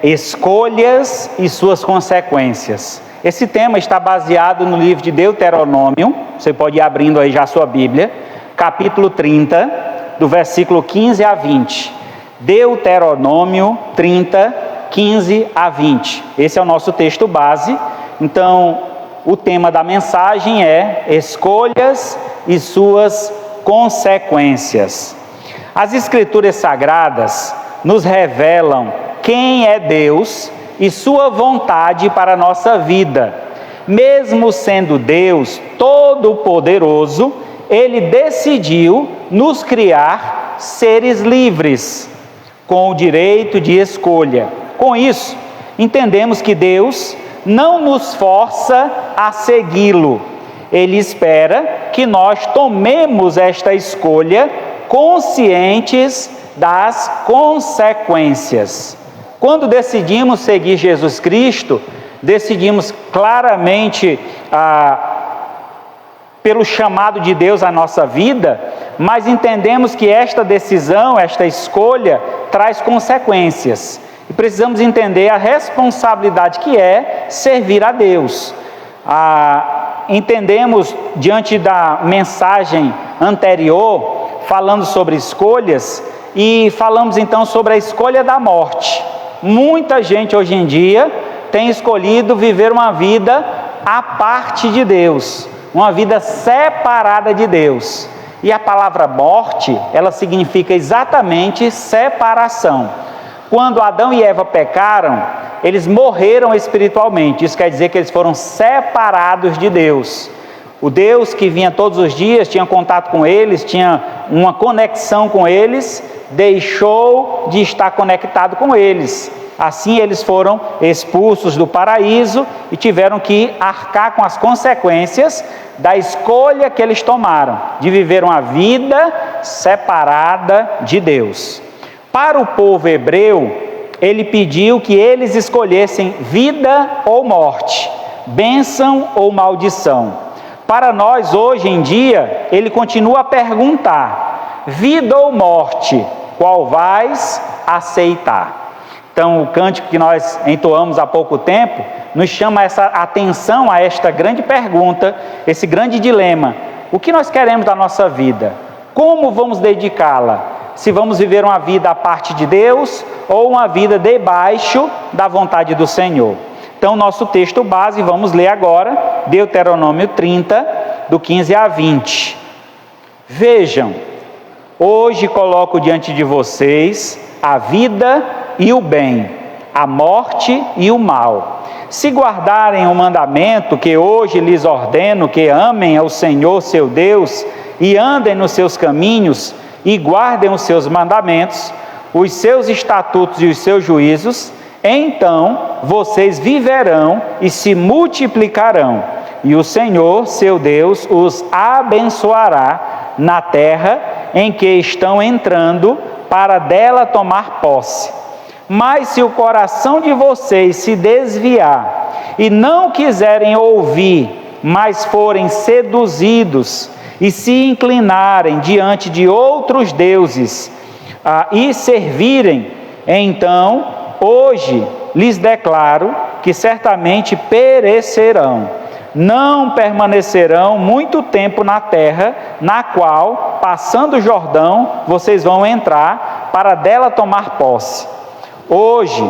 escolhas e suas consequências. Esse tema está baseado no livro de Deuteronômio, você pode ir abrindo aí já a sua Bíblia, capítulo 30, do versículo 15 a 20. Deuteronômio 30, 15 a 20. Esse é o nosso texto base. Então, o tema da mensagem é escolhas e suas consequências. As Escrituras Sagradas nos revelam quem é Deus e sua vontade para a nossa vida. Mesmo sendo Deus Todo-Poderoso, Ele decidiu nos criar seres livres, com o direito de escolha. Com isso, entendemos que Deus não nos força a segui-lo. Ele espera que nós tomemos esta escolha conscientes das consequências. Quando decidimos seguir Jesus Cristo, decidimos claramente pelo chamado de Deus à nossa vida, mas entendemos que esta decisão, esta escolha, traz consequências. E precisamos entender a responsabilidade que é servir a Deus. Entendemos, diante da mensagem anterior, falando sobre escolhas, e falamos então sobre a escolha da morte. Muita gente hoje em dia tem escolhido viver uma vida à parte de Deus, uma vida separada de Deus. E a palavra morte, ela significa exatamente separação. Quando Adão e Eva pecaram, eles morreram espiritualmente. Isso quer dizer que eles foram separados de Deus. O Deus que vinha todos os dias, tinha contato com eles, tinha uma conexão com eles, deixou de estar conectado com eles. Assim eles foram expulsos do paraíso e tiveram que arcar com as consequências da escolha que eles tomaram, de viver uma vida separada de Deus. Para o povo hebreu, ele pediu que eles escolhessem vida ou morte, bênção ou maldição. Para nós, hoje em dia, ele continua a perguntar: vida ou morte, qual vais aceitar? Então, o cântico que nós entoamos há pouco tempo nos chama essa atenção a esta grande pergunta, esse grande dilema. O que nós queremos da nossa vida? Como vamos dedicá-la? Se vamos viver uma vida à parte de Deus ou uma vida debaixo da vontade do Senhor? Então, nosso texto base, vamos ler agora, Deuteronômio 30, do 15 a 20. Vejam, hoje coloco diante de vocês a vida e o bem, a morte e o mal. Se guardarem o mandamento que hoje lhes ordeno, que amem ao Senhor seu Deus e andem nos seus caminhos e guardem os seus mandamentos, os seus estatutos e os seus juízos, então vocês viverão e se multiplicarão, e o Senhor, seu Deus, os abençoará na terra em que estão entrando, para dela tomar posse. Mas se o coração de vocês se desviar e não quiserem ouvir, mas forem seduzidos e se inclinarem diante de outros deuses e servirem, então hoje lhes declaro que certamente perecerão, não permanecerão muito tempo na terra, na qual, passando o Jordão, vocês vão entrar para dela tomar posse. Hoje,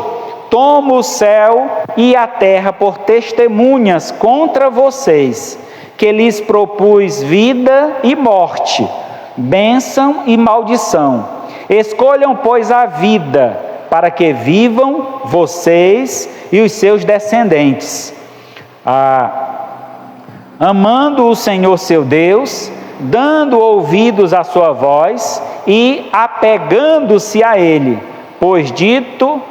tomo o céu e a terra por testemunhas contra vocês, que lhes propus vida e morte, bênção e maldição. Escolham, pois, a vida, para que vivam vocês e os seus descendentes, amando o Senhor seu Deus, dando ouvidos à sua voz e apegando-se a Ele, pois disto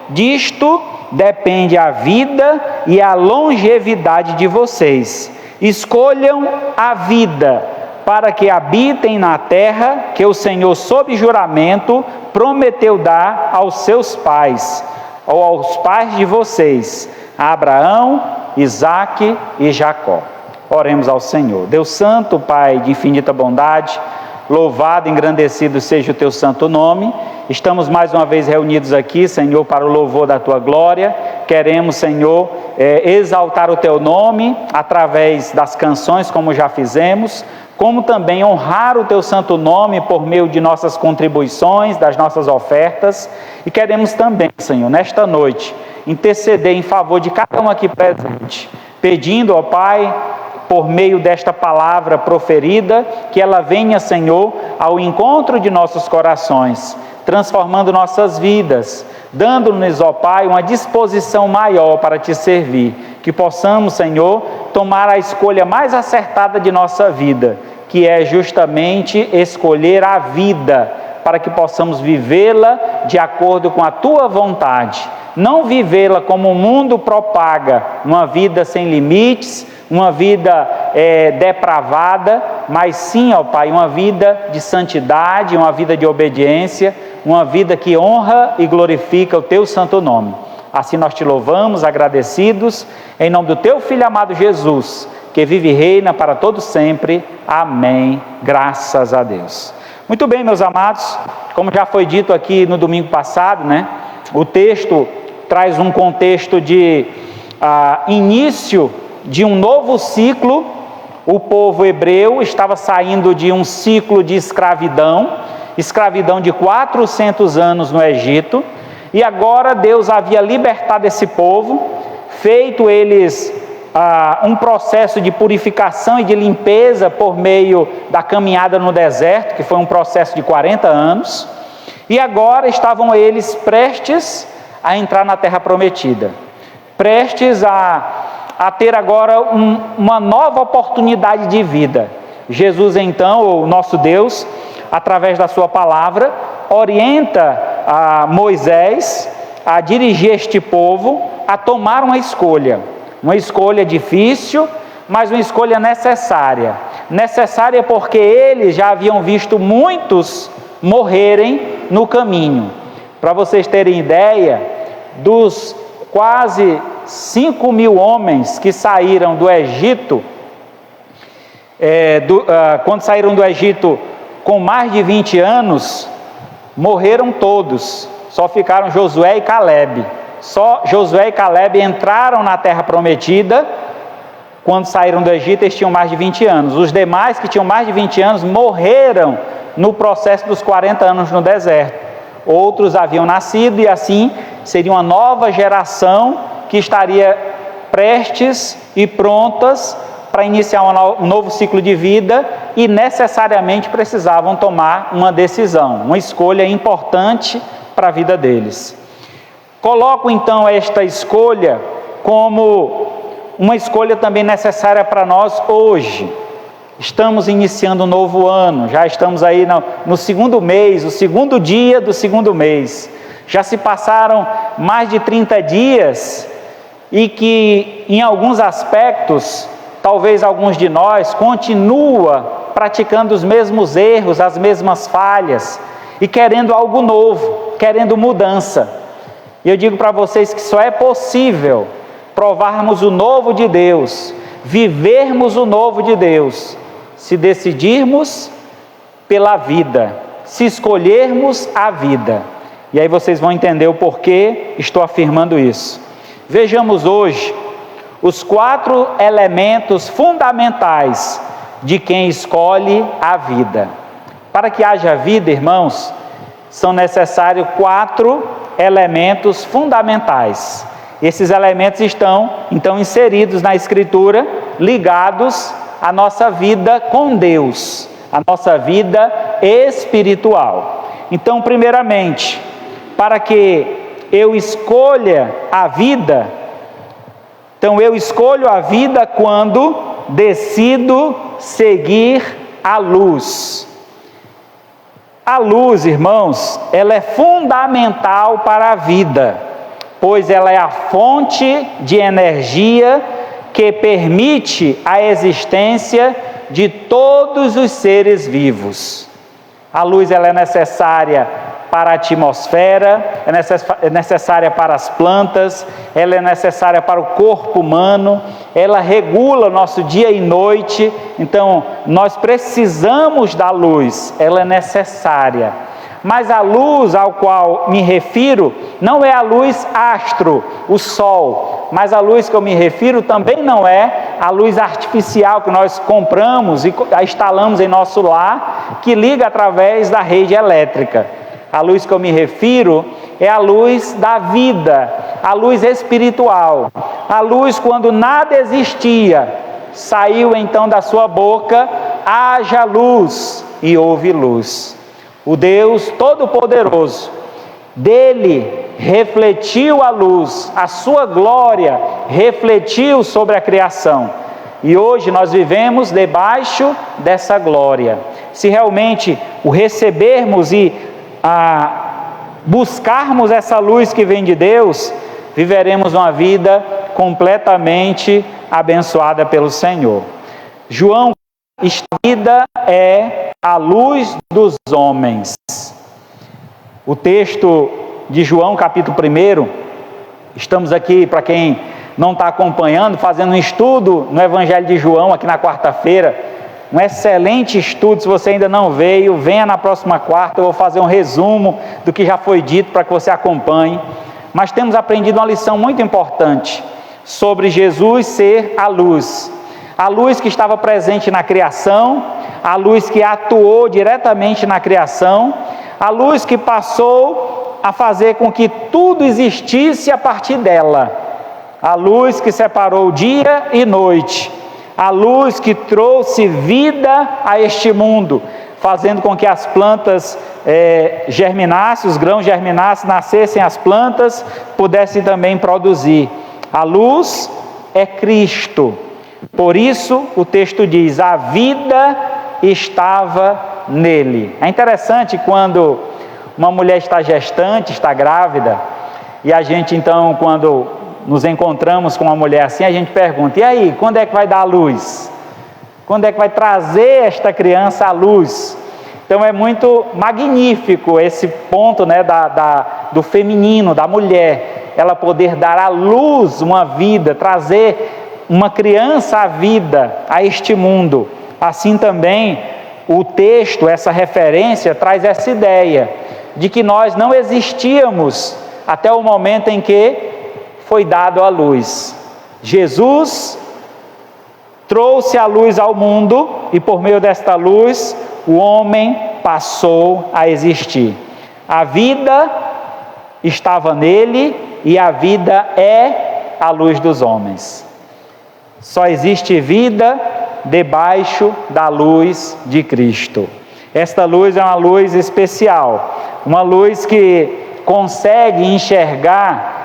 depende a vida e a longevidade de vocês. Escolham a vida, para que habitem na terra que o Senhor, sob juramento, prometeu dar aos seus pais, ou aos pais de vocês, a Abraão, Isaque e Jacó. Oremos ao Senhor. Deus Santo, Pai de infinita bondade, Louvado, engrandecido seja o teu santo nome. Estamos mais uma vez reunidos aqui, Senhor, para o louvor da tua glória. Queremos, Senhor, exaltar o teu nome através das canções, como já fizemos, como também honrar o teu santo nome por meio de nossas contribuições, das nossas ofertas. E queremos também, Senhor, nesta noite, interceder em favor de cada um aqui presente, pedindo, ó Pai, por meio desta palavra proferida, que ela venha, Senhor, ao encontro de nossos corações, transformando nossas vidas, dando-nos, ó Pai, uma disposição maior para te servir, que possamos, Senhor, tomar a escolha mais acertada de nossa vida, que é justamente escolher a vida, para que possamos vivê-la de acordo com a tua vontade, não vivê-la como o mundo propaga, uma vida sem limites, uma vida depravada, mas sim, ó Pai, uma vida de santidade, uma vida de obediência, uma vida que honra e glorifica o teu santo nome. Assim nós te louvamos, agradecidos, em nome do teu Filho amado Jesus, que vive e reina para todo sempre. Amém. Graças a Deus. Muito bem, meus amados, como já foi dito aqui no domingo passado, né? O texto traz um contexto de início de um novo ciclo. O povo hebreu estava saindo de um ciclo de escravidão de 400 anos no Egito, e agora Deus havia libertado esse povo, feito eles um processo de purificação e de limpeza por meio da caminhada no deserto, que foi um processo de 40 anos, e agora estavam eles prestes a entrar na terra prometida, prestes a ter agora uma nova oportunidade de vida. Jesus então, o nosso Deus, através da sua palavra, orienta a Moisés a dirigir este povo a tomar uma escolha difícil, mas uma escolha necessária porque eles já haviam visto muitos morrerem no caminho. Para vocês terem ideia, dos quase 5.000 homens que saíram do Egito, quando saíram do Egito com mais de 20 anos, morreram todos, só ficaram Josué e Calebe. Só Josué e Calebe entraram na terra prometida. Quando saíram do Egito, eles tinham mais de 20 anos. Os demais que tinham mais de 20 anos morreram no processo dos 40 anos no deserto. Outros haviam nascido, e assim seria uma nova geração que estaria prestes e prontas para iniciar um novo ciclo de vida, e necessariamente precisavam tomar uma decisão, uma escolha importante para a vida deles. Coloco então esta escolha como uma escolha também necessária para nós hoje. Estamos iniciando um novo ano, já estamos aí no segundo mês, o segundo dia do segundo mês. Já se passaram mais de 30 dias, e que em alguns aspectos, talvez alguns de nós continua praticando os mesmos erros, as mesmas falhas, e querendo algo novo, querendo mudança. E eu digo para vocês que só é possível provarmos o novo de Deus, vivermos o novo de Deus, se decidirmos pela vida, se escolhermos a vida. E aí vocês vão entender o porquê estou afirmando isso. Vejamos hoje os 4 elementos fundamentais de quem escolhe a vida. Para que haja vida, irmãos, são necessários 4 elementos fundamentais. Esses elementos estão, então, inseridos na Escritura, ligados à nossa vida com Deus, à nossa vida espiritual. Então, primeiramente, para que eu escolha a vida, então eu escolho a vida quando decido seguir a luz. A luz, irmãos, ela é fundamental para a vida, pois ela é a fonte de energia que permite a existência de todos os seres vivos. A luz ela é necessária para a atmosfera, é necessária para as plantas, ela é necessária para o corpo humano, ela regula nosso dia e noite. Então, nós precisamos da luz, ela é necessária. Mas a luz ao qual me refiro não é a luz astro, o sol, mas a luz que eu me refiro também não é a luz artificial que nós compramos e instalamos em nosso lar, que liga através da rede elétrica. A luz que eu me refiro é a luz da vida, a luz espiritual, a luz quando nada existia, saiu então da sua boca, haja luz, e houve luz. O Deus Todo-Poderoso, dele refletiu a luz, a sua glória refletiu sobre a criação. E hoje nós vivemos debaixo dessa glória. Se realmente o recebermos e buscarmos essa luz que vem de Deus, viveremos uma vida completamente abençoada pelo Senhor. João, esta vida é a luz dos homens. O texto de João, capítulo 1, estamos aqui, para quem não está acompanhando, fazendo um estudo no Evangelho de João, aqui na quarta-feira, um excelente estudo. Se você ainda não veio, venha na próxima quarta, eu vou fazer um resumo do que já foi dito para que você acompanhe. Mas temos aprendido uma lição muito importante sobre Jesus ser a luz que estava presente na criação, a luz que atuou diretamente na criação, a luz que passou a fazer com que tudo existisse a partir dela, a luz que separou dia e noite, a luz que trouxe vida a este mundo, fazendo com que as plantas germinassem, os grãos germinassem, nascessem as plantas, pudessem também produzir. A luz é Cristo. Por isso o texto diz: a vida estava nele. É interessante quando uma mulher está gestante, está grávida, e a gente então, quando nos encontramos com uma mulher assim, a gente pergunta: e aí, quando é que vai dar a luz? Quando é que vai trazer esta criança à luz? Então é muito magnífico esse ponto, né, do feminino, da mulher, ela poder dar à luz uma vida, trazer uma criança à vida, a este mundo. Assim também o texto, essa referência, traz essa ideia de que nós não existíamos até o momento em que foi dado a luz. Jesus trouxe a luz ao mundo e por meio desta luz o homem passou a existir. A vida estava nele e a vida é a luz dos homens. Só existe vida debaixo da luz de Cristo. Esta luz é uma luz especial, uma luz que consegue enxergar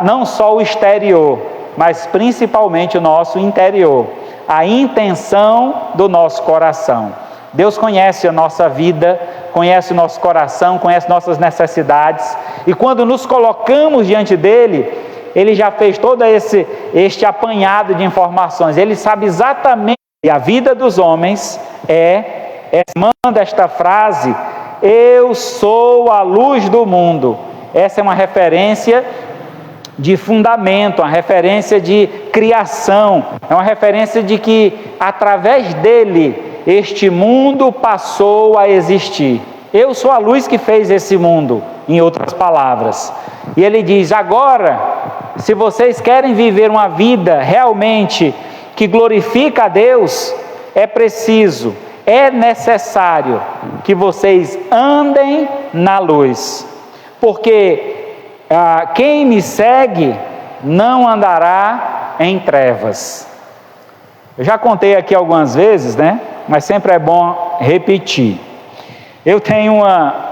não só o exterior, mas principalmente o nosso interior, a intenção do nosso coração. Deus conhece a nossa vida, conhece o nosso coração, conhece nossas necessidades, e quando nos colocamos diante dele, ele já fez todo este apanhado de informações. Ele sabe exatamente. E a vida dos homens manda esta frase: eu sou a luz do mundo. Essa é uma referência de fundamento, uma referência de criação, é uma referência de que através dele este mundo passou a existir. Eu sou a luz que fez esse mundo, em outras palavras. E ele diz: agora, se vocês querem viver uma vida realmente que glorifica a Deus, é preciso, é necessário que vocês andem na luz, porque quem me segue não andará em trevas. Eu já contei aqui algumas vezes, né? Mas sempre é bom repetir. Eu tenho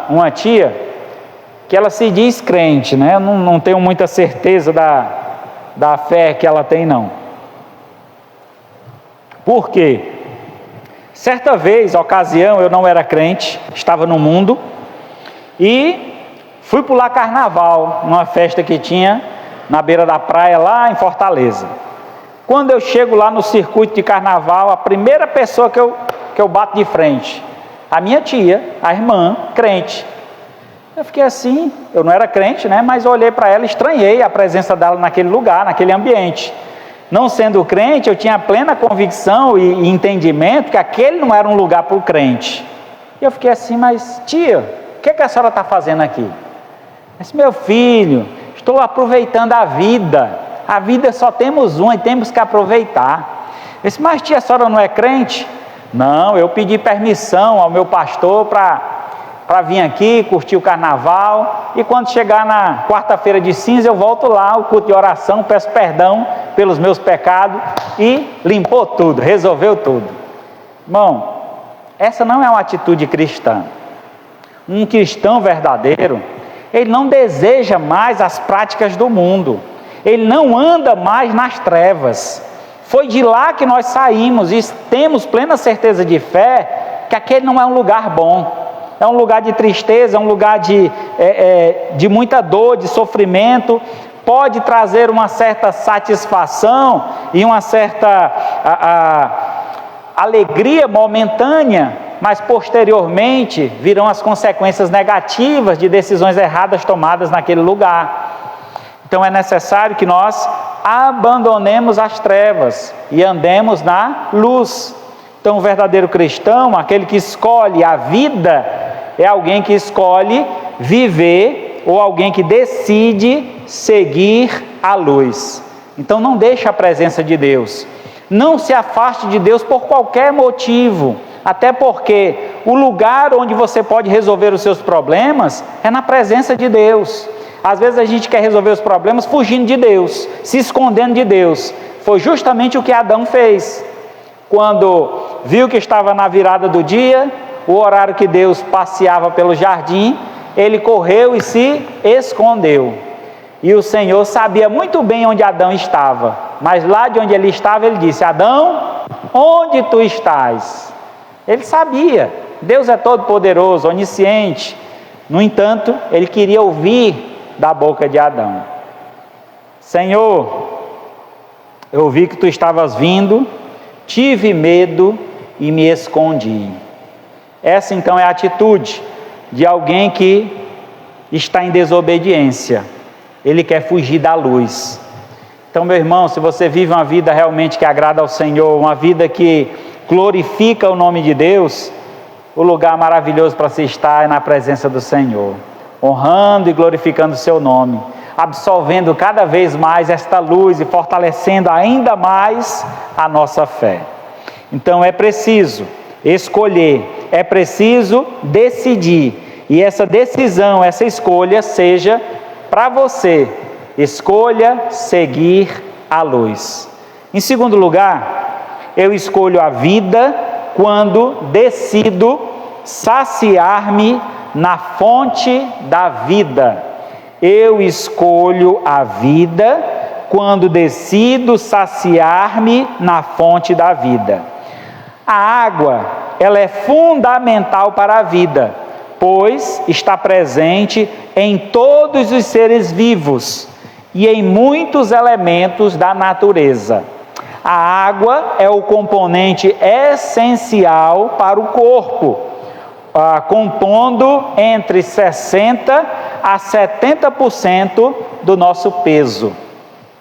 uma tia que ela se diz crente, né? Eu não tenho muita certeza da fé que ela tem, não. Por quê? Certa vez, ocasião, eu não era crente, estava no mundo, e fui pular carnaval, numa festa que tinha na beira da praia, lá em Fortaleza. Quando eu chego lá no circuito de carnaval, a primeira pessoa que eu bato de frente, a minha tia, a irmã, crente. Eu fiquei assim, eu não era crente, né? Mas eu olhei para ela, estranhei a presença dela naquele lugar, naquele ambiente. Não sendo crente, eu tinha plena convicção e entendimento que aquele não era um lugar para o crente. E eu fiquei assim, mas tia, o que a senhora está fazendo aqui? Eu disse, meu filho, estou aproveitando a vida só temos uma e temos que aproveitar. Eu disse, mas tia, a senhora não é crente? Não, eu pedi permissão ao meu pastor para vir aqui, curtir o carnaval, e quando chegar na quarta-feira de cinza, eu volto lá, o culto de oração, peço perdão pelos meus pecados, e limpou tudo, resolveu tudo. Irmão, essa não é uma atitude cristã. Um cristão verdadeiro, ele não deseja mais as práticas do mundo, ele não anda mais nas trevas. Foi de lá que nós saímos e temos plena certeza de fé que aquele não é um lugar bom. É um lugar de tristeza, é um lugar de muita dor, de sofrimento. Pode trazer uma certa satisfação e uma certa alegria momentânea, mas posteriormente virão as consequências negativas de decisões erradas tomadas naquele lugar. Então é necessário que nós abandonemos as trevas e andemos na luz. Então o verdadeiro cristão, aquele que escolhe a vida, é alguém que escolhe viver, ou alguém que decide seguir a luz. Então não deixe a presença de Deus, não se afaste de Deus por qualquer motivo, até porque o lugar onde você pode resolver os seus problemas é na presença de Deus. Às vezes a gente quer resolver os problemas fugindo de Deus, se escondendo de Deus. Foi justamente o que Adão fez. Quando viu que estava na virada do dia, o horário que Deus passeava pelo jardim, ele correu e se escondeu. E o Senhor sabia muito bem onde Adão estava, mas lá de onde ele estava, ele disse, Adão, onde tu estás? Ele sabia, Deus é todo poderoso, onisciente. No entanto, ele queria ouvir da boca de Adão, Senhor, eu vi que tu estavas vindo, tive medo e me escondi. Essa então é a atitude de alguém que está em desobediência, ele quer fugir da luz. Então, meu irmão, se você vive uma vida realmente que agrada ao Senhor, uma vida que glorifica o nome de Deus, o lugar maravilhoso para se estar é na presença do Senhor, honrando e glorificando o seu nome, absorvendo cada vez mais esta luz e fortalecendo ainda mais a nossa fé. Então é preciso escolher, é preciso decidir, e essa decisão, essa escolha seja para você. Escolha seguir a luz. Em segundo lugar, eu escolho a vida quando decido saciar-me na fonte da vida. Eu escolho a vida quando decido saciar-me na fonte da vida. A água, ela é fundamental para a vida, pois está presente em todos os seres vivos e em muitos elementos da natureza. A água é o componente essencial para o corpo, compondo entre 60% a 70% do nosso peso.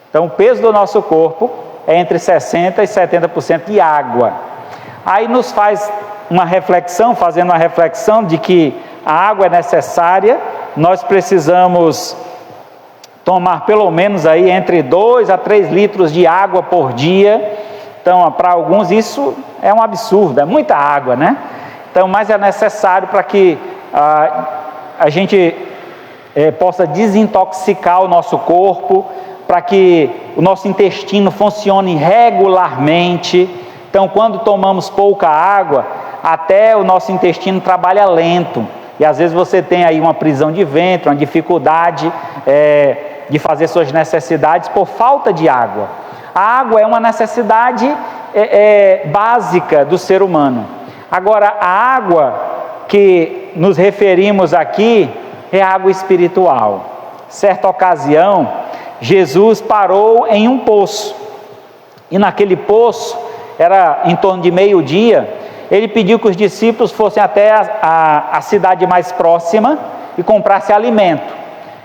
Então o peso do nosso corpo é entre 60% e 70% de água. Aí nos faz uma reflexão, fazendo uma reflexão de que a água é necessária, nós precisamos tomar pelo menos aí entre 2 a 3 litros de água por dia. Então para alguns isso é um absurdo, é muita água, né? Então, mas é necessário para que a gente possa desintoxicar o nosso corpo, para que o nosso intestino funcione regularmente. Então, quando tomamos pouca água, até o nosso intestino trabalha lento, e às vezes você tem aí uma prisão de ventre, uma dificuldade de fazer suas necessidades por falta de água. A água é uma necessidade básica do ser humano. Agora, a água que nos referimos aqui é água espiritual. Certa ocasião, Jesus parou em um poço, e naquele poço, era em torno de meio-dia, ele pediu que os discípulos fossem até a cidade mais próxima e comprasse alimento.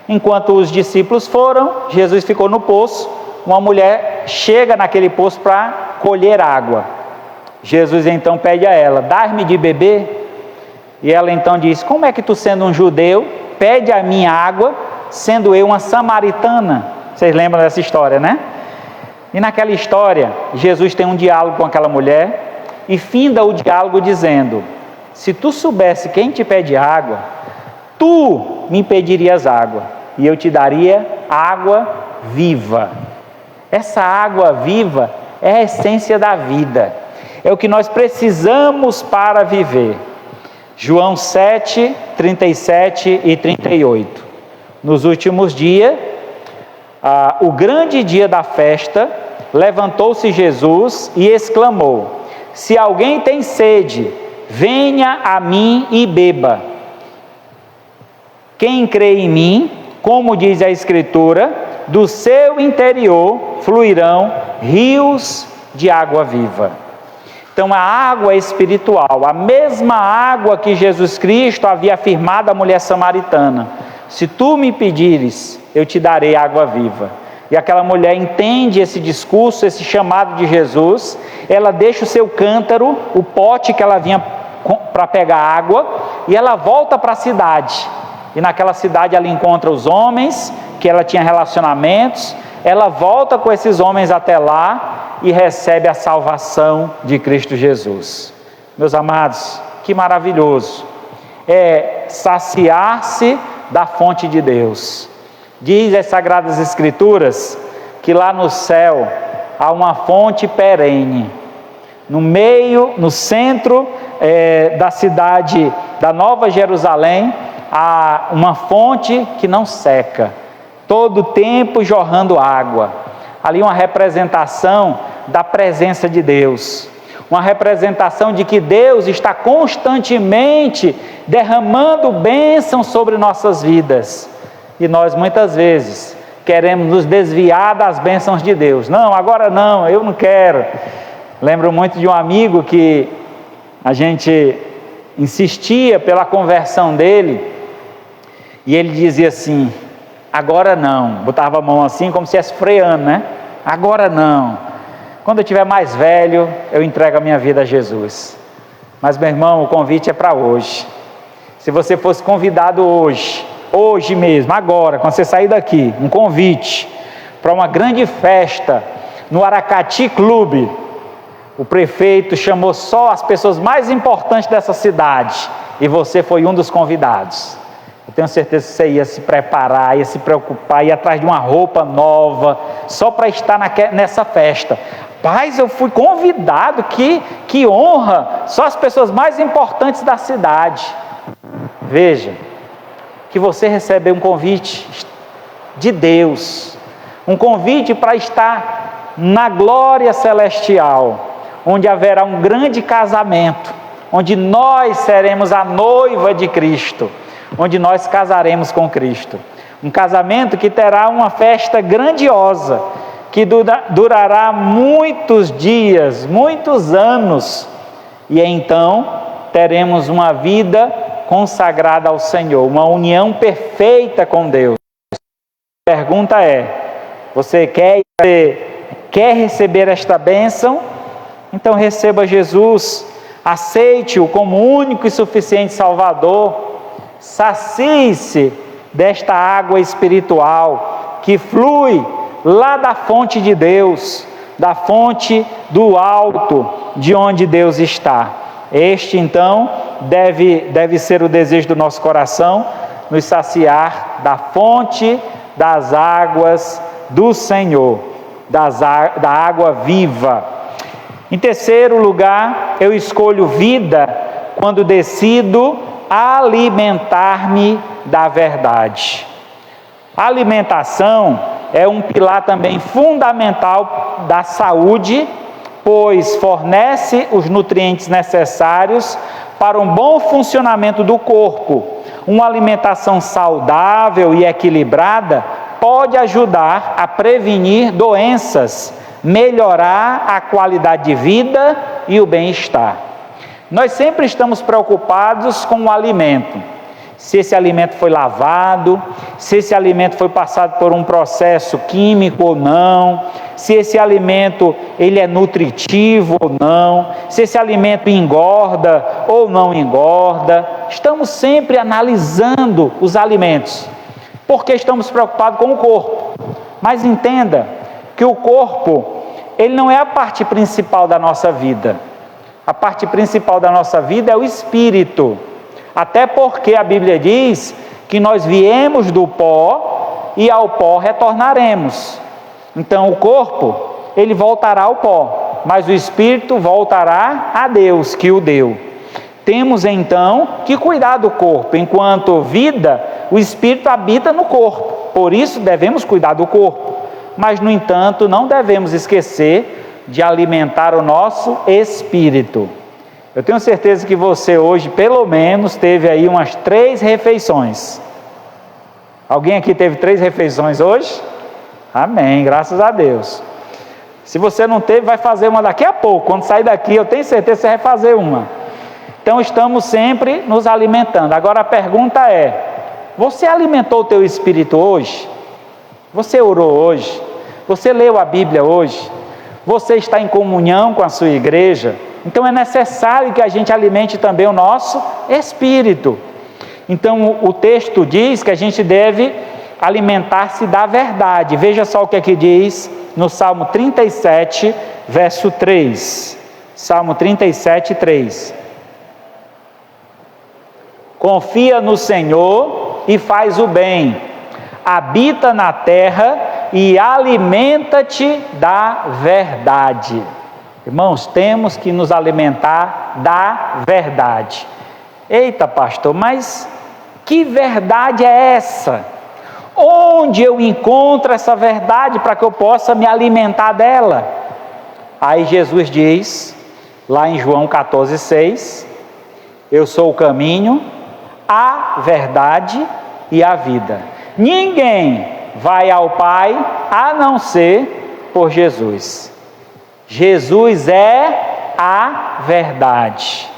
Enquanto os discípulos foram, Jesus ficou no poço. Uma mulher chega naquele poço para colher água. Jesus então pede a ela: dá-me de beber. E ela então diz: como é que tu, sendo um judeu, pede a minha água, sendo eu uma samaritana? Vocês lembram dessa história, né? E naquela história, Jesus tem um diálogo com aquela mulher e finda o diálogo dizendo: se tu soubesse quem te pede água, tu me pedirias água e eu te daria água viva. Essa água viva é a essência da vida, é o que nós precisamos para viver. João 7, 37 e 38. Nos últimos dias, o grande dia da festa, levantou-se Jesus e exclamou: se alguém tem sede, venha a mim e beba. Quem crê em mim, como diz a Escritura, do seu interior fluirão rios de água viva. Então a água espiritual, a mesma água que Jesus Cristo havia afirmado à mulher samaritana: se tu me pedires, eu te darei água viva. E aquela mulher entende esse discurso, esse chamado de Jesus. Ela deixa o seu cântaro, o pote que ela vinha para pegar água, e ela volta para a cidade. E naquela cidade ela encontra os homens que ela tinha relacionamentos. Ela volta com esses homens até lá e recebe a salvação de Cristo Jesus. Meus amados, que maravilhoso é saciar-se da fonte de Deus. Diz as Sagradas Escrituras que lá no céu há uma fonte perene. No centro da cidade da Nova Jerusalém, há uma fonte que não seca, todo o tempo jorrando água. Ali uma representação da presença de Deus, uma representação de que Deus está constantemente derramando bênçãos sobre nossas vidas. E nós muitas vezes queremos nos desviar das bênçãos de Deus. Não, agora não, eu não quero. Lembro muito de um amigo que a gente insistia pela conversão dele, e ele dizia assim: agora não. Botava a mão assim como se estivesse freando, né? Agora não. Quando eu tiver mais velho, eu entrego a minha vida a Jesus. Mas, meu irmão, o convite é para hoje. Se você fosse convidado hoje mesmo, agora, quando você sair daqui, um convite para uma grande festa no Aracati Clube, o prefeito chamou só as pessoas mais importantes dessa cidade e você foi um dos convidados. Eu tenho certeza que você ia se preparar, ia se preocupar, ia atrás de uma roupa nova, só para estar nessa festa. Paz, eu fui convidado, que honra, só as pessoas mais importantes da cidade. Veja, que você recebeu um convite de Deus, um convite para estar na glória celestial, onde haverá um grande casamento, onde nós seremos a noiva de Cristo, onde nós casaremos com Cristo. Um casamento que terá uma festa grandiosa, que durará muitos dias, muitos anos, e então teremos uma vida consagrada ao Senhor, uma união perfeita com Deus. A pergunta é: você quer receber esta bênção? Então receba Jesus, aceite-o como único e suficiente Salvador, sacie-se desta água espiritual que flui lá da fonte de Deus, da fonte do alto, de onde Deus está. Este então deve ser o desejo do nosso coração, nos saciar da fonte das águas do Senhor, da água viva. Em terceiro lugar, eu escolho vida quando decido alimentar-me da verdade. A alimentação é um pilar também fundamental da saúde, pois fornece os nutrientes necessários para um bom funcionamento do corpo. Uma alimentação saudável e equilibrada pode ajudar a prevenir doenças, melhorar a qualidade de vida e o bem-estar. Nós sempre estamos preocupados com o alimento, se esse alimento foi lavado, se esse alimento foi passado por um processo químico ou não, se esse alimento ele é nutritivo ou não, se esse alimento engorda ou não engorda. Estamos sempre analisando os alimentos, porque estamos preocupados com o corpo. Mas entenda que o corpo, ele não é a parte principal da nossa vida. A parte principal da nossa vida é o espírito. Até porque a Bíblia diz que nós viemos do pó e ao pó retornaremos. Então o corpo, ele voltará ao pó, mas o espírito voltará a Deus que o deu. Temos então que cuidar do corpo. Enquanto vida, o espírito habita no corpo. Por isso devemos cuidar do corpo. Mas, no entanto, não devemos esquecer de alimentar o nosso espírito. Eu tenho certeza que você hoje, pelo menos, teve aí umas 3 refeições. Alguém aqui teve 3 refeições hoje? Amém, graças a Deus. Se você não teve, vai fazer uma daqui a pouco. Quando sair daqui, eu tenho certeza que você vai fazer uma. Então, estamos sempre nos alimentando. Agora, a pergunta é, você alimentou o teu espírito hoje? Você orou hoje? Você leu a Bíblia hoje? Você está em comunhão com a sua igreja? Então é necessário que a gente alimente também o nosso espírito. Então o texto diz que a gente deve alimentar-se da verdade. Veja só o que aqui diz no Salmo 37, verso 3. Salmo 37, 3. Confia no Senhor e faz o bem. Habita na terra e alimenta-te da verdade. Irmãos, temos que nos alimentar da verdade. Eita, pastor, mas que verdade é essa? Onde eu encontro essa verdade para que eu possa me alimentar dela? Aí Jesus diz, lá em João 14,6, eu sou o caminho, a verdade e a vida. Ninguém vai ao Pai a não ser por Jesus. Jesus é a verdade.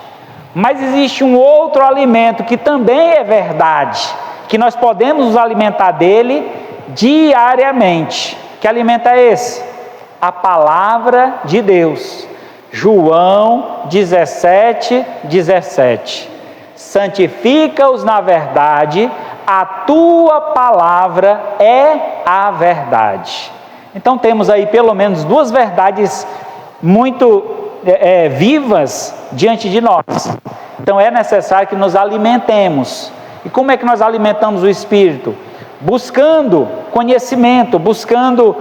Mas existe um outro alimento que também é verdade, que nós podemos nos alimentar dele diariamente. Que alimento é esse? A palavra de Deus. João 17, 17. Santifica-os na verdade, a tua palavra é a verdade. Então temos aí pelo menos 2 verdades muito vivas diante de nós. Então é necessário que nos alimentemos. E como é que nós alimentamos o espírito? Buscando conhecimento, buscando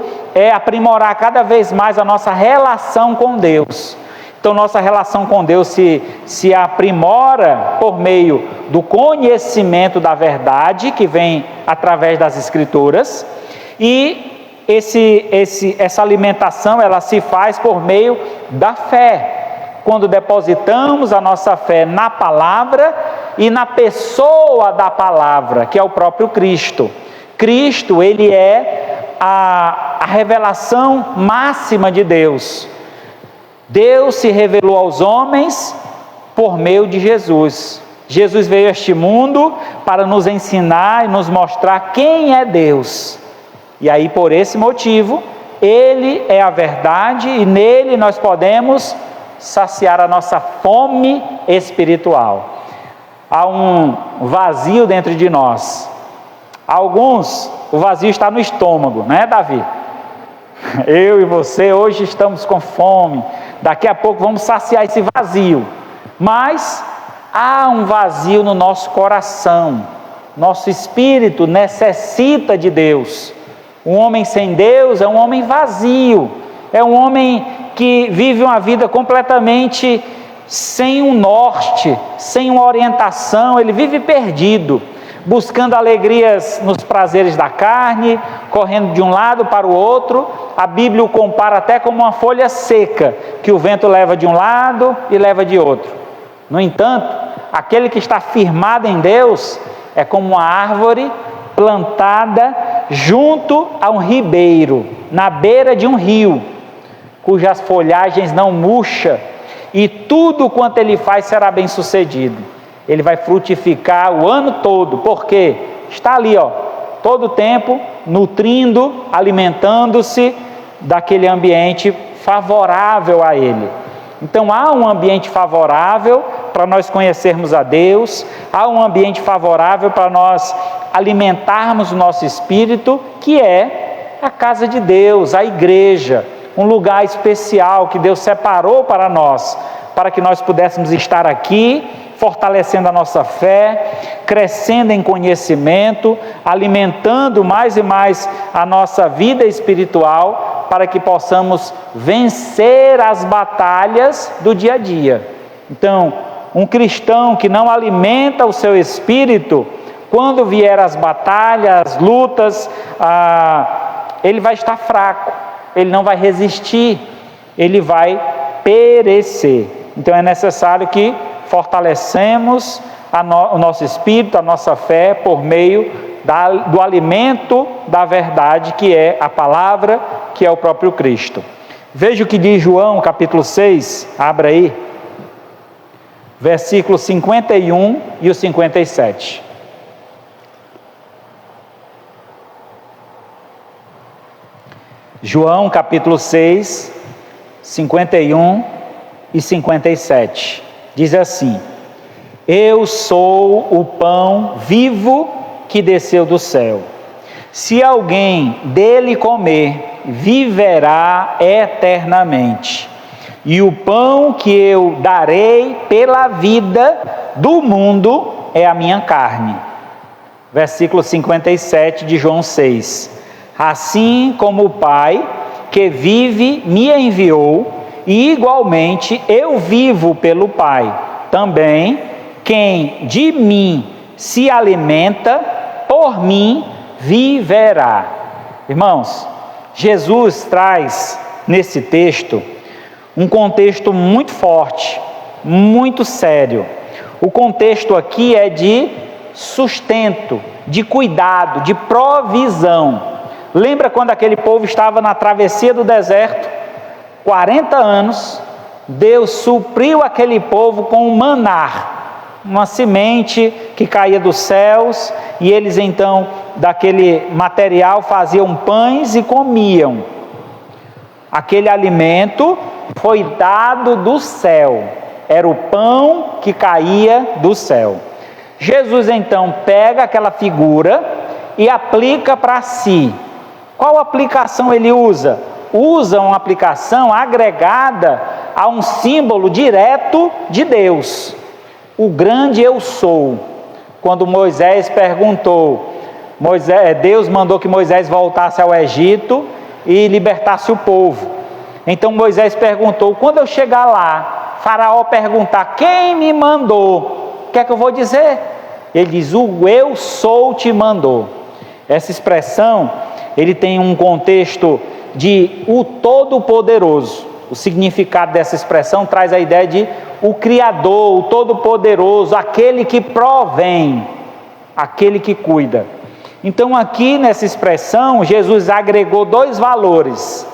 aprimorar cada vez mais a nossa relação com Deus. Então nossa relação com Deus se aprimora por meio do conhecimento da verdade que vem através das Escrituras, e essa alimentação ela se faz por meio da fé, quando depositamos a nossa fé na palavra e na pessoa da palavra, que é o próprio Cristo. Cristo, ele é a revelação máxima de Deus. Deus se revelou aos homens por meio de Jesus. Jesus veio a este mundo para nos ensinar e nos mostrar quem é Deus. E aí, por esse motivo, Ele é a verdade e nele nós podemos saciar a nossa fome espiritual. Há um vazio dentro de nós. Alguns, o vazio está no estômago, não é, Davi? Eu e você hoje estamos com fome. Daqui a pouco vamos saciar esse vazio. Mas há um vazio no nosso coração. Nosso espírito necessita de Deus. Um homem sem Deus é um homem vazio. É um homem que vive uma vida completamente sem um norte, sem uma orientação. Ele vive perdido, buscando alegrias nos prazeres da carne, correndo de um lado para o outro. A Bíblia o compara até como uma folha seca, que o vento leva de um lado e leva de outro. No entanto, aquele que está firmado em Deus é como uma árvore plantada junto a um ribeiro, na beira de um rio, cujas folhagens não murcha, e tudo quanto ele faz será bem sucedido. ele vai frutificar o ano todo, porque está ali, todo o tempo, nutrindo, alimentando-se daquele ambiente favorável a ele. Então há um ambiente favorável para nós conhecermos a Deus, há um ambiente favorável para nós alimentarmos o nosso espírito, que é a casa de Deus, a igreja, um lugar especial que Deus separou para nós, para que nós pudéssemos estar aqui, fortalecendo a nossa fé, crescendo em conhecimento, alimentando mais e mais a nossa vida espiritual, para que possamos vencer as batalhas do dia a dia. Então, um cristão que não alimenta o seu espírito, quando vier as batalhas, as lutas, ele vai estar fraco, ele não vai resistir, ele vai perecer. Então é necessário que fortalecemos o nosso espírito, a nossa fé, por meio do alimento da verdade, que é a palavra, que é o próprio Cristo. Veja o que diz João, capítulo 6, abra aí, versículos 51 e o 57. João, capítulo 6, 51 e 57. Diz assim: Eu sou o pão vivo que desceu do céu. Se alguém dele comer, viverá eternamente. E o pão que eu darei pela vida do mundo é a minha carne. Versículo 57 de João 6. Assim como o Pai que vive me enviou, e igualmente eu vivo pelo Pai. Também quem de mim se alimenta, por mim viverá. Irmãos, Jesus traz nesse texto um contexto muito forte, muito sério. O contexto aqui é de sustento, de cuidado, de provisão. Lembra quando aquele povo estava na travessia do deserto? 40 anos, Deus supriu aquele povo com um maná, uma semente que caía dos céus, e eles então, daquele material, faziam pães e comiam. Aquele alimento foi dado do céu, era o pão que caía do céu. Jesus então pega aquela figura e aplica para si. Qual aplicação ele usa? Usa uma aplicação agregada a um símbolo direto de Deus, o grande eu sou. Quando Moisés perguntou, Deus mandou que Moisés voltasse ao Egito e libertasse o povo. Então Moisés perguntou: quando eu chegar lá, Faraó perguntar quem me mandou, o que é que eu vou dizer? Ele diz: o eu sou te mandou. Essa expressão, ele tem um contexto de o Todo-Poderoso. O significado dessa expressão traz a ideia de o Criador, o Todo-Poderoso, aquele que provém, aquele que cuida. Então aqui nessa expressão, Jesus agregou dois valores.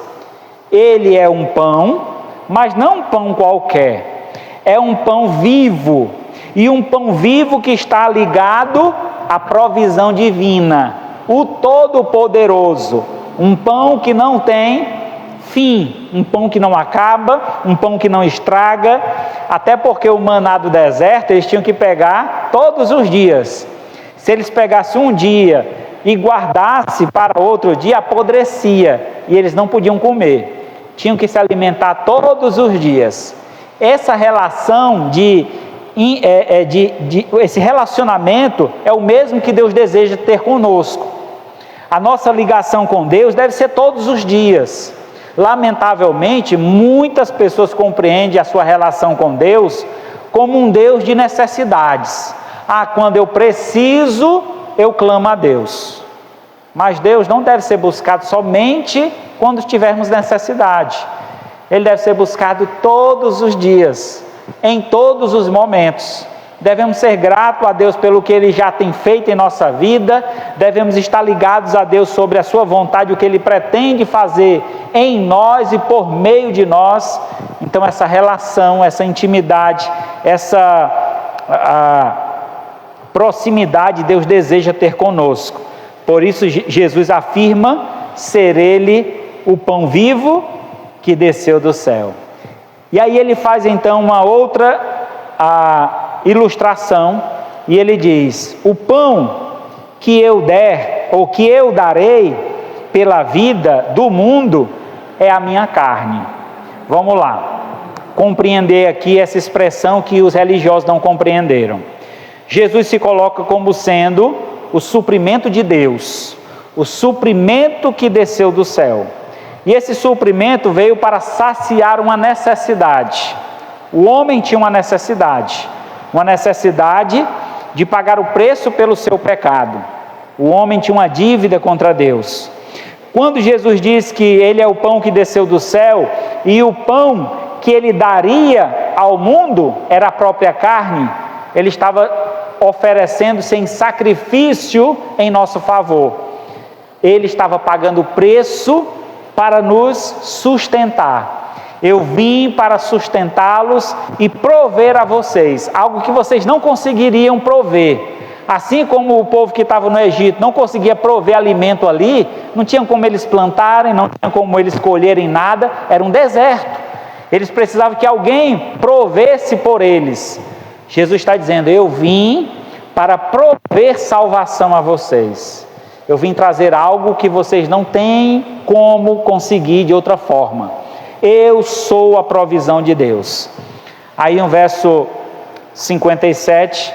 Ele é um pão, mas não um pão qualquer, é um pão vivo, e um pão vivo que está ligado à provisão divina, o Todo-Poderoso, um pão que não tem fim, um pão que não acaba, um pão que não estraga, até porque o maná do deserto eles tinham que pegar todos os dias. Se eles pegassem um dia e guardassem para outro dia, apodrecia, e eles não podiam comer, tinham que se alimentar todos os dias. Essa relação esse relacionamento é o mesmo que Deus deseja ter conosco. A nossa ligação com Deus deve ser todos os dias. Lamentavelmente, muitas pessoas compreendem a sua relação com Deus como um Deus de necessidades. Quando eu preciso, eu clamo a Deus. Mas Deus não deve ser buscado somente quando tivermos necessidade. Ele deve ser buscado todos os dias, em todos os momentos. Devemos ser gratos a Deus pelo que Ele já tem feito em nossa vida, devemos estar ligados a Deus sobre a sua vontade, o que Ele pretende fazer em nós e por meio de nós. Então essa relação, essa intimidade, essa proximidade Deus deseja ter conosco. Por isso Jesus afirma ser Ele o pão vivo que desceu do céu. E aí ele faz então uma outra ilustração, e ele diz: o pão que eu der, ou que eu darei pela vida do mundo, é a minha carne. Vamos lá, compreender aqui essa expressão que os religiosos não compreenderam. Jesus se coloca como sendo o suprimento de Deus, o suprimento que desceu do céu. E esse suprimento veio para saciar uma necessidade. O homem tinha uma necessidade de pagar o preço pelo seu pecado. O homem tinha uma dívida contra Deus. Quando Jesus diz que Ele é o pão que desceu do céu, e o pão que Ele daria ao mundo era a própria carne, Ele estava oferecendo-se em sacrifício em nosso favor. Ele estava pagando o preço para nos sustentar. Eu vim para sustentá-los e prover a vocês algo que vocês não conseguiriam prover. Assim como o povo que estava no Egito não conseguia prover alimento ali, não tinha como eles plantarem, não tinha como eles colherem nada, era um deserto. Eles precisavam que alguém provesse por eles. Jesus está dizendo: eu vim para prover salvação a vocês. Eu vim trazer algo que vocês não têm como conseguir de outra forma. Eu sou a provisão de Deus. Aí no verso 57,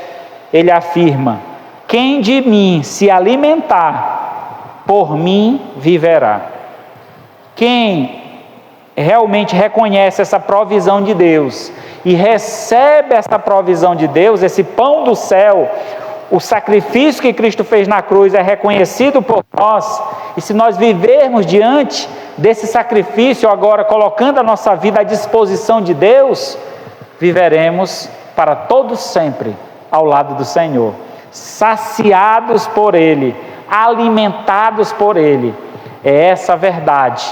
ele afirma: quem de mim se alimentar, por mim viverá. Quem realmente reconhece essa provisão de Deus e recebe essa provisão de Deus, esse pão do céu, o sacrifício que Cristo fez na cruz é reconhecido por nós, e se nós vivermos diante desse sacrifício, agora colocando a nossa vida à disposição de Deus, viveremos para todos sempre ao lado do Senhor, saciados por Ele, alimentados por Ele. É essa verdade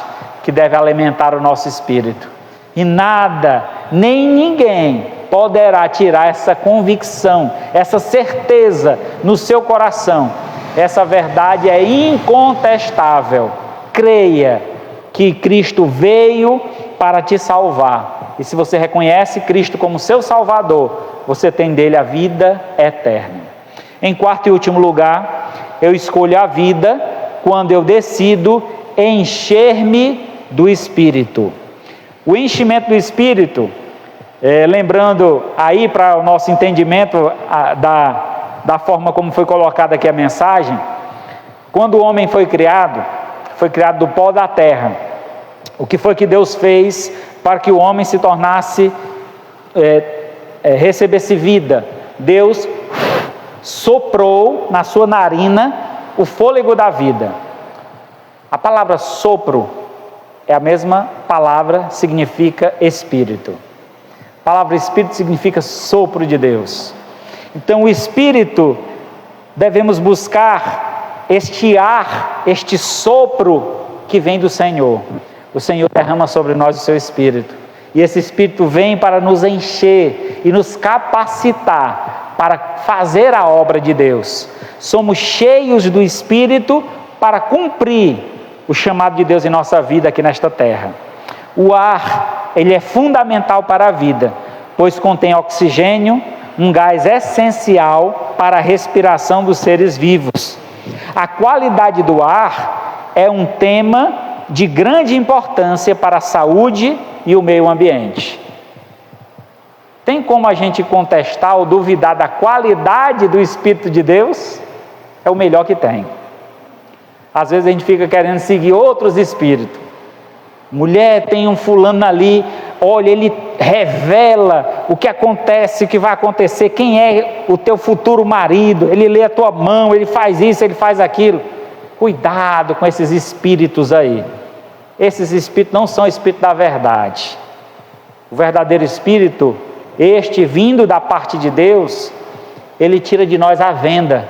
que deve alimentar o nosso espírito, e nada, nem ninguém poderá tirar essa convicção, essa certeza no seu coração. Essa verdade é incontestável. Creia que Cristo veio para te salvar, e se você reconhece Cristo como seu Salvador, você tem dele a vida eterna. Em quarto e último lugar, eu escolho a vida quando eu decido encher-me do Espírito. O enchimento do Espírito, lembrando aí para o nosso entendimento da forma como foi colocada aqui a mensagem, quando o homem foi criado do pó da terra. O que foi que Deus fez para que o homem se tornasse, recebesse vida? Deus soprou na sua narina o fôlego da vida. A palavra sopro é a mesma palavra, significa espírito. A palavra espírito significa sopro de Deus. Então o espírito, devemos buscar este ar, este sopro que vem do Senhor. O Senhor derrama sobre nós o seu espírito, e esse espírito vem para nos encher e nos capacitar para fazer a obra de Deus. Somos cheios do Espírito para cumprir o chamado de Deus em nossa vida aqui nesta terra. O ar, ele é fundamental para a vida, pois contém oxigênio, um gás essencial para a respiração dos seres vivos. A qualidade do ar é um tema de grande importância para a saúde e o meio ambiente. Tem como a gente contestar ou duvidar da qualidade do Espírito de Deus? É o melhor que tem. Às vezes a gente fica querendo seguir outros espíritos. Mulher, tem um fulano ali, olha, ele revela o que acontece, o que vai acontecer, quem é o teu futuro marido, ele lê a tua mão, ele faz isso, ele faz aquilo. Cuidado com esses espíritos aí. Esses espíritos não são espíritos da verdade. O verdadeiro espírito, este vindo da parte de Deus, ele tira de nós a venda,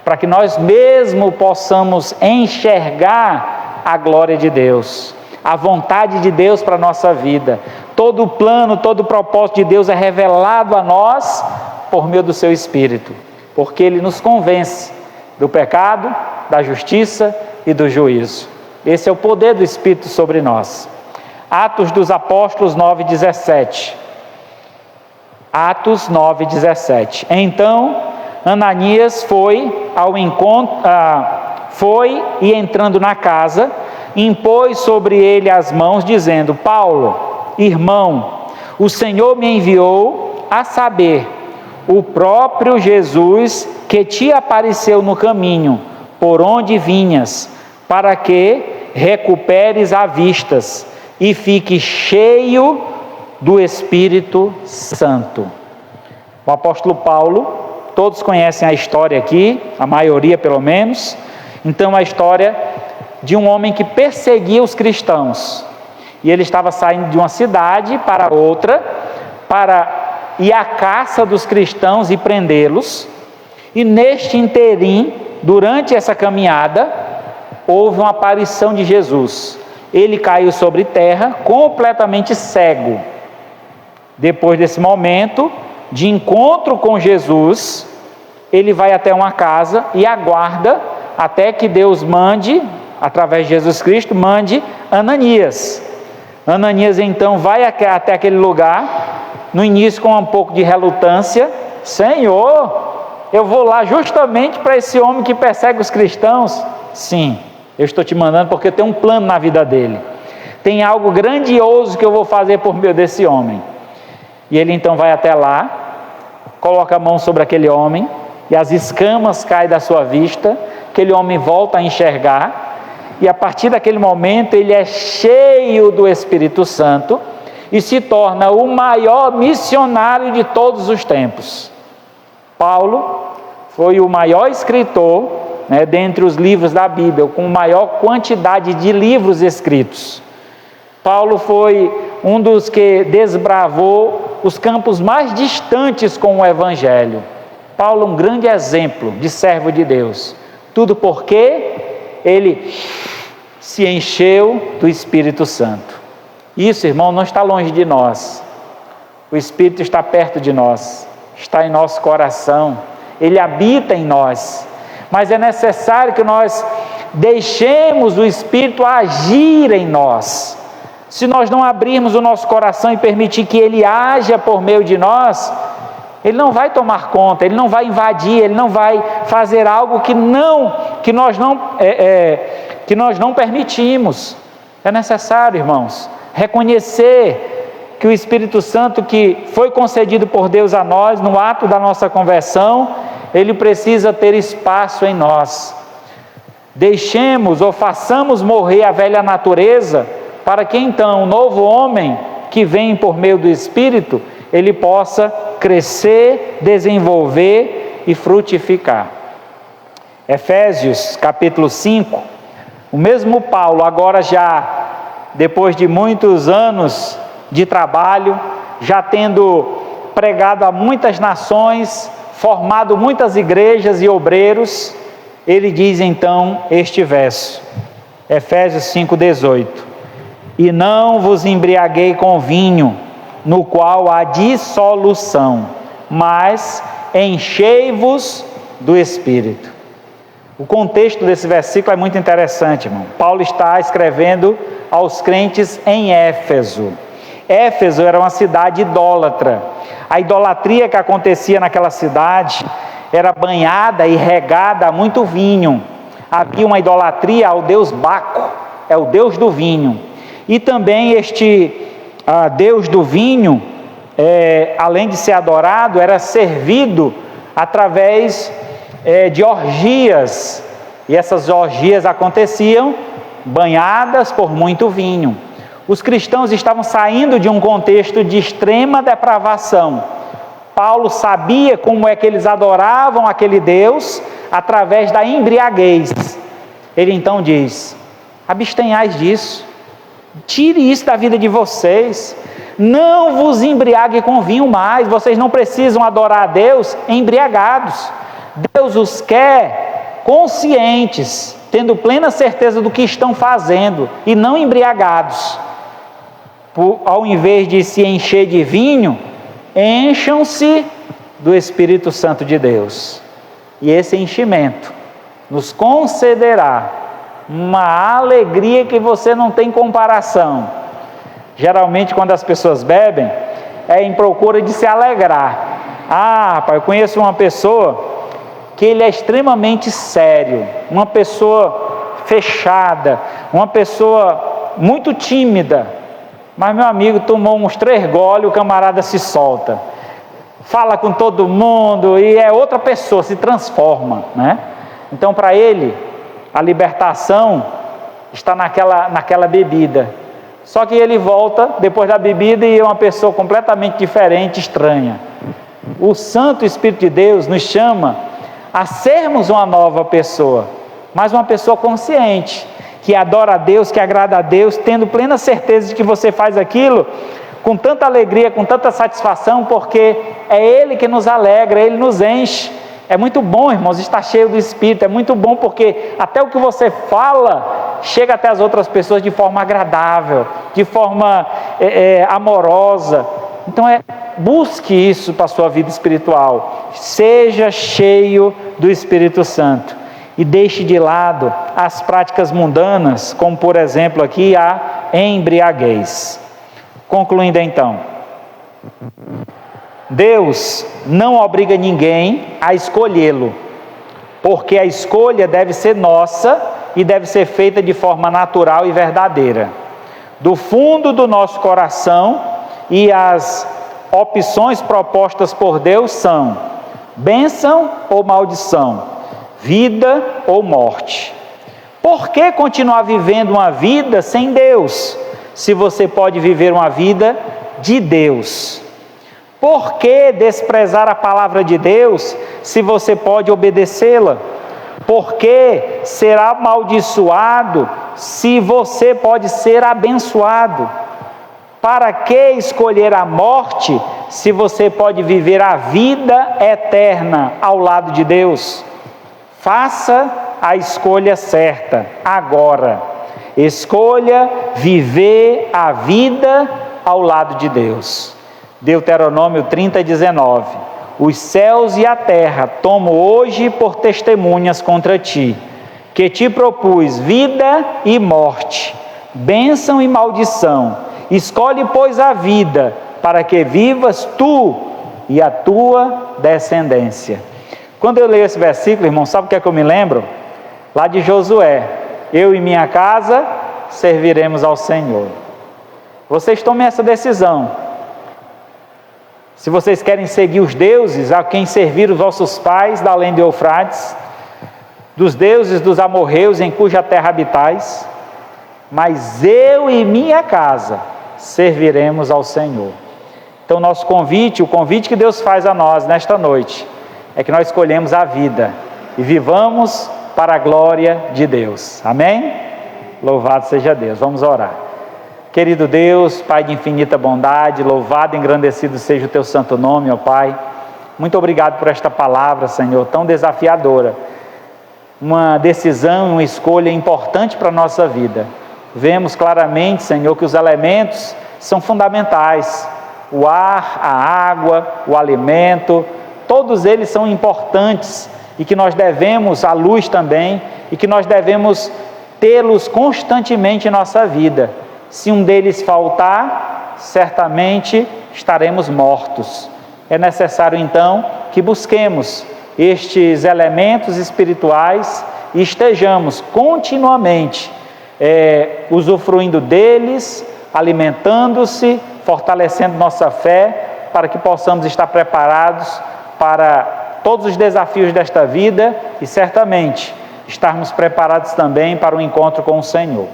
para que nós mesmo possamos enxergar a glória de Deus, a vontade de Deus para a nossa vida. Todo o plano, todo o propósito de Deus é revelado a nós por meio do seu Espírito. porque ele nos convence do pecado, da justiça e do juízo. Esse é o poder do Espírito sobre nós. Atos dos Apóstolos 9:17. Atos 9:17. Então Ananias foi ao encontro, e entrando na casa, impôs sobre ele as mãos, dizendo: Paulo, irmão, o Senhor me enviou a saber, o próprio Jesus que te apareceu no caminho, por onde vinhas, para que recuperes a vistas e fique cheio do Espírito Santo. O apóstolo Paulo, todos conhecem a história aqui, a maioria pelo menos. Então, a história de um homem que perseguia os cristãos, e ele estava saindo de uma cidade para outra, para ir à caça dos cristãos e prendê-los, e neste interim, durante essa caminhada, houve uma aparição de Jesus. Ele caiu sobre terra, completamente cego. Depois desse momento de encontro com Jesus, ele vai até uma casa e aguarda até que Deus mande, através de Jesus Cristo, mande Ananias. Ananias então vai até aquele lugar, no início com um pouco de relutância: Senhor, eu vou lá justamente para esse homem que persegue os cristãos. Sim, eu estou te mandando porque tem um plano na vida dele, tem algo grandioso que eu vou fazer por meio desse homem. E ele então vai até lá, coloca a mão sobre aquele homem, e as escamas caem da sua vista, aquele homem volta a enxergar, e a partir daquele momento ele é cheio do Espírito Santo, e se torna o maior missionário de todos os tempos. Paulo foi o maior escritor, dentre os livros da Bíblia, com maior quantidade de livros escritos. Paulo foi um dos que desbravou os campos mais distantes com o Evangelho. Paulo, um grande exemplo de servo de Deus. Tudo porque ele se encheu do Espírito Santo. Isso, irmão, não está longe de nós. O Espírito está perto de nós, está em nosso coração, ele habita em nós. Mas é necessário que nós deixemos o Espírito agir em nós. Se nós não abrirmos o nosso coração e permitir que ele haja por meio de nós, ele não vai tomar conta, ele não vai invadir, ele não vai fazer algo que nós não permitimos. É necessário, irmãos, reconhecer que o Espírito Santo que foi concedido por Deus a nós no ato da nossa conversão, ele precisa ter espaço em nós. Deixemos ou façamos morrer a velha natureza, para que então o novo homem que vem por meio do Espírito, ele possa crescer, desenvolver e frutificar. Efésios capítulo 5, o mesmo Paulo, agora já depois de muitos anos de trabalho, já tendo pregado a muitas nações, formado muitas igrejas e obreiros, ele diz então este verso, Efésios 5:18: E não vos embriaguei com vinho, no qual há dissolução, mas enchei-vos do Espírito. O contexto desse versículo é muito interessante, irmão. Paulo está escrevendo aos crentes em Éfeso. Éfeso era uma cidade idólatra. A idolatria que acontecia naquela cidade era banhada e regada a muito vinho. Havia uma idolatria ao deus Baco, é o deus do vinho. E também este Deus do vinho, além de ser adorado, era servido através de orgias, e essas orgias aconteciam banhadas por muito vinho. Os cristãos estavam saindo de um contexto de extrema depravação. Paulo sabia como é que eles adoravam aquele Deus através da embriaguez. Ele então diz: abstenhais disso, tire isso da vida de vocês, não vos embriague com vinho mais, vocês não precisam adorar a Deus embriagados. Deus os quer conscientes, tendo plena certeza do que estão fazendo, e não embriagados. Ao invés de se encher de vinho, encham-se do Espírito Santo de Deus. E esse enchimento nos concederá uma alegria que você não tem comparação. Geralmente, quando as pessoas bebem, é em procura de se alegrar. Rapaz, eu conheço uma pessoa que ele é extremamente sério, uma pessoa fechada, uma pessoa muito tímida, mas meu amigo tomou uns 3 goles, o camarada se solta, fala com todo mundo e é outra pessoa, se transforma, né? Então, para ele, a libertação está naquela bebida. Só que ele volta depois da bebida e é uma pessoa completamente diferente, estranha. O Santo Espírito de Deus nos chama a sermos uma nova pessoa, mas uma pessoa consciente, que adora a Deus, que agrada a Deus, tendo plena certeza de que você faz aquilo com tanta alegria, com tanta satisfação, porque é Ele que nos alegra, Ele nos enche. É muito bom, irmãos, estar cheio do Espírito, é muito bom porque até o que você fala chega até as outras pessoas de forma agradável, de forma amorosa. Então busque isso para a sua vida espiritual, seja cheio do Espírito Santo e deixe de lado as práticas mundanas, como por exemplo aqui a embriaguez. Concluindo então, Deus não obriga ninguém a escolhê-lo, porque a escolha deve ser nossa e deve ser feita de forma natural e verdadeira, do fundo do nosso coração, e as opções propostas por Deus são bênção ou maldição, vida ou morte. Por que continuar vivendo uma vida sem Deus, se você pode viver uma vida de Deus? Por que desprezar a palavra de Deus, se você pode obedecê-la? Por que ser amaldiçoado, se você pode ser abençoado? Para que escolher a morte, se você pode viver a vida eterna ao lado de Deus? Faça a escolha certa, agora. Escolha viver a vida ao lado de Deus. Deuteronômio 30:19. Os céus e a terra tomo hoje por testemunhas contra ti, que te propus vida e morte, bênção e maldição. Escolhe, pois, a vida, para que vivas tu e a tua descendência. Quando eu leio esse versículo, irmão, sabe o que é que eu me lembro? Lá de Josué: eu e minha casa serviremos ao Senhor. Vocês tomem essa decisão. Se vocês querem seguir os deuses a quem serviram os vossos pais da além do Eufrates, dos deuses dos amorreus em cuja terra habitais, mas eu e minha casa serviremos ao Senhor. Então nosso convite, o convite que Deus faz a nós nesta noite, é que nós escolhemos a vida e vivamos para a glória de Deus. Amém? Louvado seja Deus. Vamos orar. Querido Deus, Pai de infinita bondade, louvado e engrandecido seja o Teu santo nome, ó Pai. Muito obrigado por esta palavra, Senhor, tão desafiadora. Uma decisão, uma escolha importante para a nossa vida. Vemos claramente, Senhor, que os elementos são fundamentais. O ar, a água, o alimento, todos eles são importantes e que nós devemos, a luz também, e que nós devemos tê-los constantemente em nossa vida. Se um deles faltar, certamente estaremos mortos. É necessário então que busquemos estes elementos espirituais e estejamos continuamente usufruindo deles, alimentando-se, fortalecendo nossa fé, para que possamos estar preparados para todos os desafios desta vida e certamente estarmos preparados também para o encontro com o Senhor.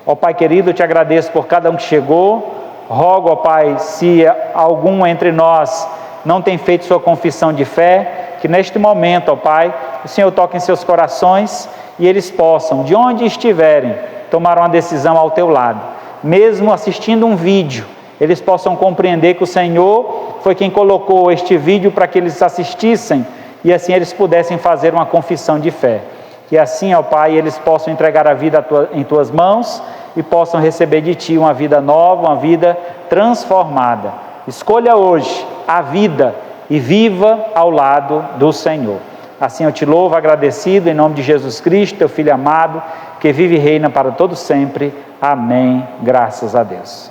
Ó Pai querido, eu te agradeço por cada um que chegou. Rogo, ó Pai, se algum entre nós não tem feito sua confissão de fé, que neste momento, ó Pai, o Senhor toque em seus corações e eles possam, de onde estiverem, tomar uma decisão ao teu lado. Mesmo assistindo um vídeo, eles possam compreender que o Senhor foi quem colocou este vídeo para que eles assistissem e assim eles pudessem fazer uma confissão de fé. Que assim, ó Pai, eles possam entregar a vida em Tuas mãos e possam receber de Ti uma vida nova, uma vida transformada. Escolha hoje a vida e viva ao lado do Senhor. Assim eu te louvo, agradecido, em nome de Jesus Cristo, teu Filho amado, que vive e reina para todo sempre. Amém. Graças a Deus.